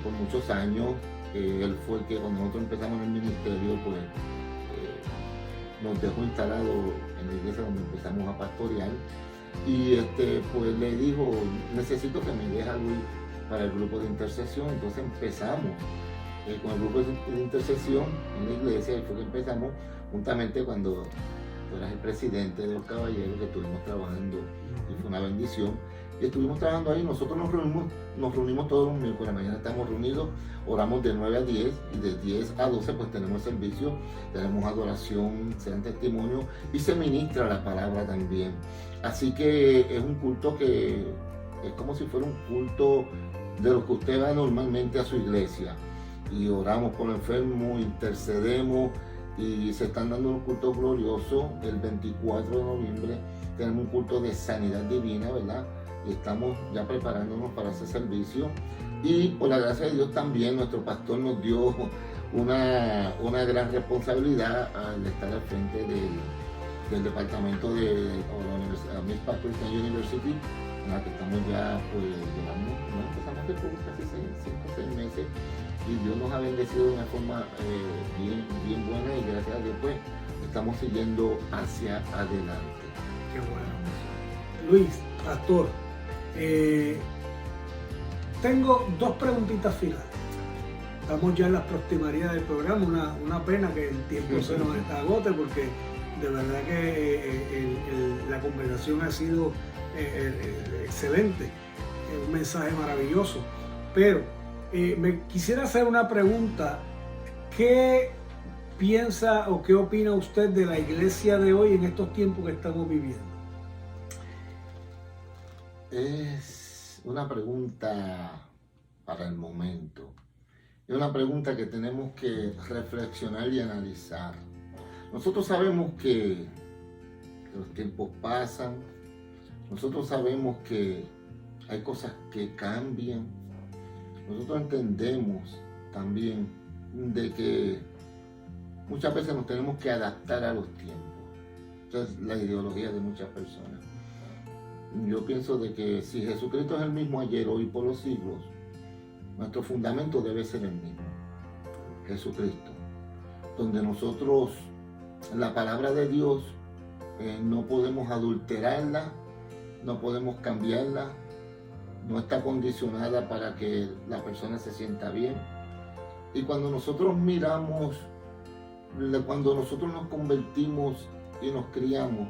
Por muchos años. Él fue el que cuando nosotros empezamos en el ministerio, pues nos dejó instalado en la iglesia donde empezamos a pastorear. Y pues le dijo, necesito que me deje algo para el grupo de intercesión. Entonces empezamos con el grupo de intercesión en la iglesia, y fue que empezamos juntamente cuando tú eras el presidente de los caballeros, que estuvimos trabajando y fue una bendición. Y estuvimos trabajando ahí, nosotros nos reunimos todos los miércoles, mañana estamos reunidos, oramos de 9 a 10 y de 10 a 12 pues tenemos servicio, tenemos adoración, se dan testimonio y se ministra la palabra también. Así que es un culto que es como si fuera un culto de lo que usted va normalmente a su iglesia. Y oramos por los enfermos, intercedemos y se están dando unos cultos gloriosos. El 24 de noviembre tenemos un culto de sanidad divina, ¿verdad? Y estamos ya preparándonos para ese servicio. Y por la gracia de Dios también nuestro pastor nos dio una gran responsabilidad al estar al frente del departamento de la Universidad MISPA Christian University, en la que estamos ya, pues, empezamos después de casi 5 o 6 meses, y Dios nos ha bendecido de una forma bien buena, y gracias a Dios, pues, estamos siguiendo hacia adelante. Qué bueno. Luis, pastor, tengo dos preguntitas finales. Estamos ya en las proximidades del programa, una pena que el tiempo se nos agote, porque de verdad que la conversación ha sido excelente, un mensaje maravilloso. Pero me quisiera hacer una pregunta. ¿Qué piensa o qué opina usted de la iglesia de hoy en estos tiempos que estamos viviendo? Es una pregunta para el momento. Es una pregunta que tenemos que reflexionar y analizar. Nosotros sabemos que los tiempos pasan, nosotros sabemos que hay cosas que cambian, nosotros entendemos también de que muchas veces nos tenemos que adaptar a los tiempos. Esa es la ideología de muchas personas. Yo pienso de que si Jesucristo es el mismo ayer, hoy, por los siglos, nuestro fundamento debe ser el mismo, Jesucristo, donde nosotros la palabra de Dios no podemos adulterarla, no podemos cambiarla, no está condicionada para que la persona se sienta bien. Y cuando nosotros miramos, cuando nosotros nos convertimos y nos criamos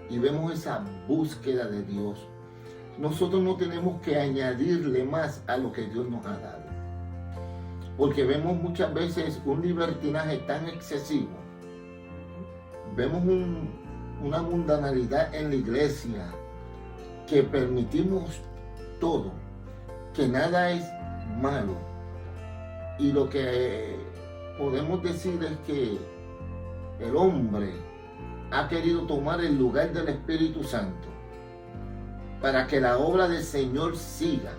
y vemos esa búsqueda de Dios, nosotros no tenemos que añadirle más a lo que Dios nos ha dado. porque vemos muchas veces un libertinaje tan excesivo. Vemos una mundanalidad en la iglesia, que permitimos todo, que nada es malo. Y lo que podemos decir es que el hombre ha querido tomar el lugar del Espíritu Santo para que la obra del Señor siga.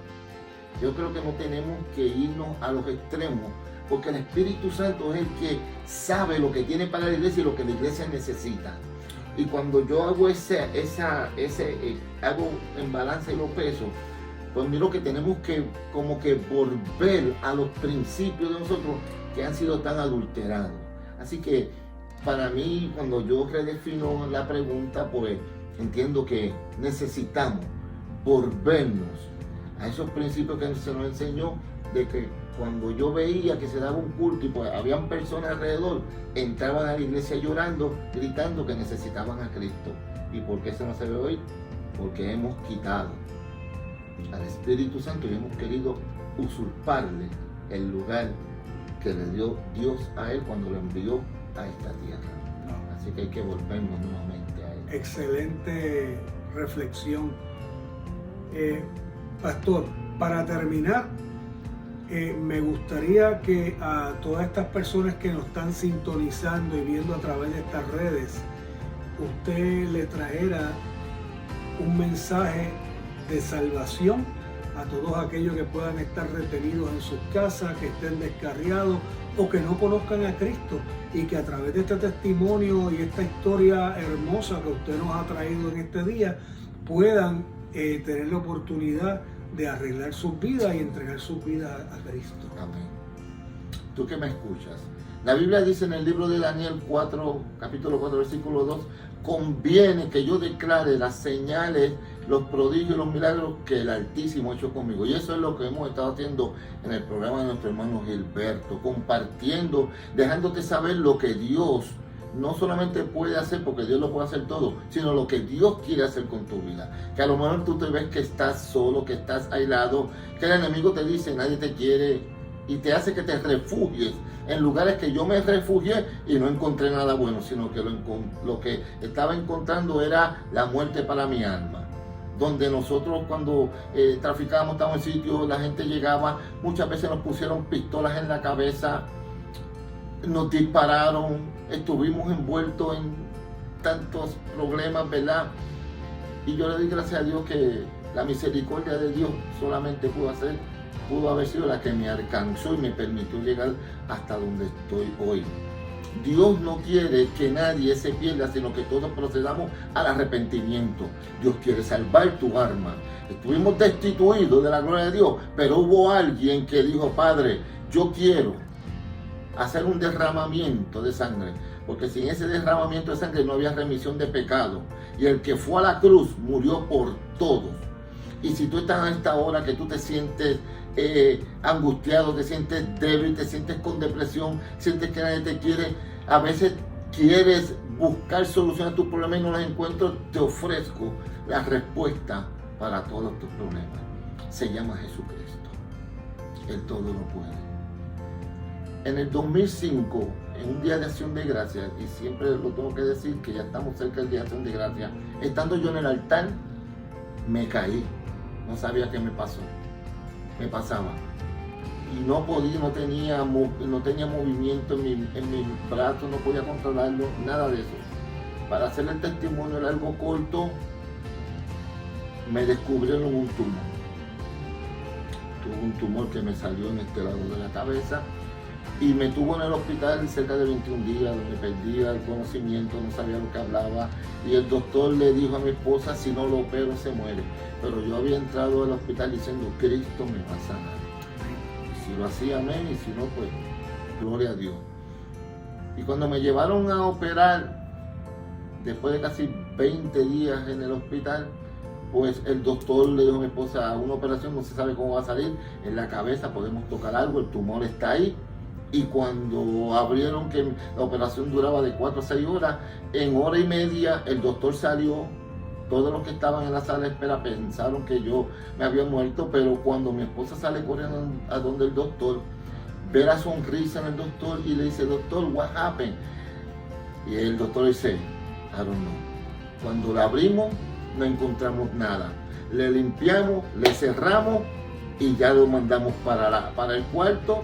Yo creo que no tenemos que irnos a los extremos, porque el Espíritu Santo es el que sabe lo que tiene para la iglesia y lo que la iglesia necesita. Y cuando yo hago hago en balance los pesos, pues miro que tenemos que como que volver a los principios de nosotros que han sido tan adulterados. Así que para mí, cuando yo redefino la pregunta, pues entiendo que necesitamos volvernos a esos principios que se nos enseñó, de que cuando yo veía que se daba un culto y pues habían personas alrededor, entraban a la iglesia llorando, gritando que necesitaban a Cristo. ¿Y por qué eso no se ve hoy? Porque hemos quitado al Espíritu Santo y hemos querido usurparle el lugar que le dio Dios a él cuando lo envió a esta tierra. Así que hay que volvernos nuevamente a él. Excelente reflexión. Pastor, para terminar, me gustaría que a todas estas personas que nos están sintonizando y viendo a través de estas redes, usted le trajera un mensaje de salvación a todos aquellos que puedan estar retenidos en sus casas, que estén descarriados o que no conozcan a Cristo, y que a través de este testimonio y esta historia hermosa que usted nos ha traído en este día puedan tener la oportunidad de arreglar sus vidas y entregar sus vidas a Cristo. Amén. Tú que me escuchas, la Biblia dice en el libro de Daniel 4, capítulo 4, versículo 2, conviene que yo declare las señales, los prodigios y los milagros que el Altísimo ha hecho conmigo. Y eso es lo que hemos estado haciendo en el programa de nuestro hermano Gilberto, compartiendo, dejándote saber lo que Dios no solamente puede hacer, porque Dios lo puede hacer todo, sino lo que Dios quiere hacer con tu vida. Que a lo mejor tú te ves que estás solo, que estás aislado, que el enemigo te dice nadie te quiere y te hace que te refugies en lugares que yo me refugié y no encontré nada bueno, sino que lo que estaba encontrando era la muerte para mi alma. Donde nosotros cuando traficábamos, estábamos en sitios, la gente llegaba, muchas veces nos pusieron pistolas en la cabeza, nos dispararon, estuvimos envueltos en tantos problemas, ¿verdad? Y yo le doy gracias a Dios que la misericordia de Dios solamente pudo haber sido la que me alcanzó y me permitió llegar hasta donde estoy hoy. Dios no quiere que nadie se pierda, sino que todos procedamos al arrepentimiento. Dios quiere salvar tu alma. Estuvimos destituidos de la gloria de Dios, pero hubo alguien que dijo: Padre, yo quiero hacer un derramamiento de sangre, porque sin ese derramamiento de sangre no había remisión de pecado. Y el que fue a la cruz murió por todos. Y si tú estás en esta hora que tú te sientes angustiado, te sientes débil, te sientes con depresión, sientes que nadie te quiere, a veces quieres buscar soluciones a tus problemas y no las encuentro, te ofrezco la respuesta para todos tus problemas. Se llama Jesucristo. Él todo lo puede. En el 2005, en un día de acción de gracias, y siempre lo tengo que decir que ya estamos cerca del día de acción de gracias, estando yo en el altar, me caí. No sabía qué me pasaba. Y no podía, no tenía movimiento en mi brazo, no podía controlarlo, nada de eso. Para hacer el testimonio largo corto, me descubrieron un tumor. Tuve un tumor que me salió en este lado de la cabeza y me tuvo en el hospital cerca de 21 días, donde perdía el conocimiento, no sabía lo que hablaba, y el doctor le dijo a mi esposa: si no lo opero se muere. Pero yo había entrado al hospital diciendo: Cristo me va a sanar. Y si lo hacía, amén, y si no, pues gloria a Dios. Y cuando me llevaron a operar, después de casi 20 días en el hospital, pues el doctor le dijo a mi esposa: una operación no se sabe cómo va a salir, en la cabeza podemos tocar algo, el tumor está ahí. Y cuando abrieron que la operación duraba de 4 a 6 horas, en hora y media el doctor salió. Todos los que estaban en la sala de espera pensaron que yo me había muerto, pero cuando mi esposa sale corriendo a donde el doctor, ve la sonrisa en el doctor y le dice, doctor, what happened? Y el doctor dice, I don't know. Cuando la abrimos, no encontramos nada. Le limpiamos, le cerramos y ya lo mandamos para el cuarto.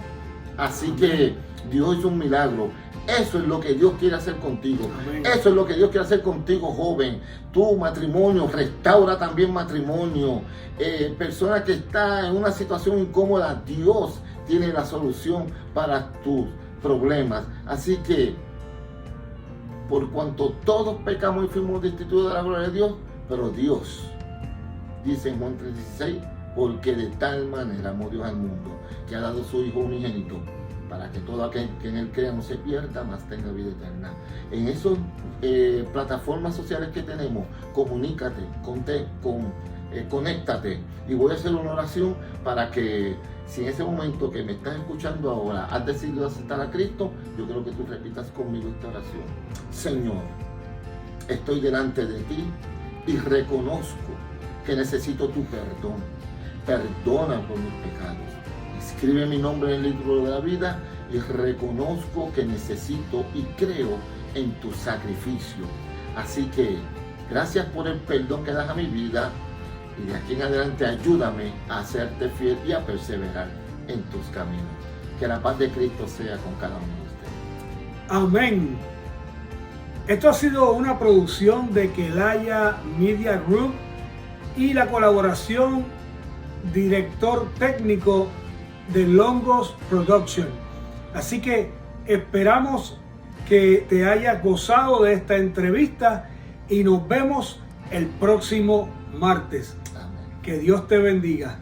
Así que Dios hizo un milagro. Eso es lo que Dios quiere hacer contigo. Amén. Eso es lo que Dios quiere hacer contigo, joven. Tu matrimonio, restaura también matrimonio. Persona que está en una situación incómoda, Dios tiene la solución para tus problemas. Así que, por cuanto todos pecamos y fuimos destituidos de la gloria de Dios, pero Dios, dice en Juan 3:16, porque de tal manera amó Dios al mundo, que ha dado su Hijo unigénito, para que todo aquel que en Él crea no se pierda, mas tenga vida eterna. En esas plataformas sociales que tenemos, comunícate, conéctate, y voy a hacer una oración para que, si en ese momento que me estás escuchando ahora has decidido aceptar a Cristo, yo quiero que tú repitas conmigo esta oración. Señor, estoy delante de ti y reconozco que necesito tu perdón. Perdona por mis pecados. Escribe mi nombre en el libro de la vida y reconozco que necesito y creo en tu sacrificio. Así que gracias por el perdón que das a mi vida y de aquí en adelante ayúdame a serte fiel y a perseverar en tus caminos. Que la paz de Cristo sea con cada uno de ustedes. Amén. Esto ha sido una producción de Kelaya Media Group y la colaboración director técnico de Longos Production. Así que esperamos que te hayas gozado de esta entrevista y nos vemos el próximo martes. Amén. Que Dios te bendiga.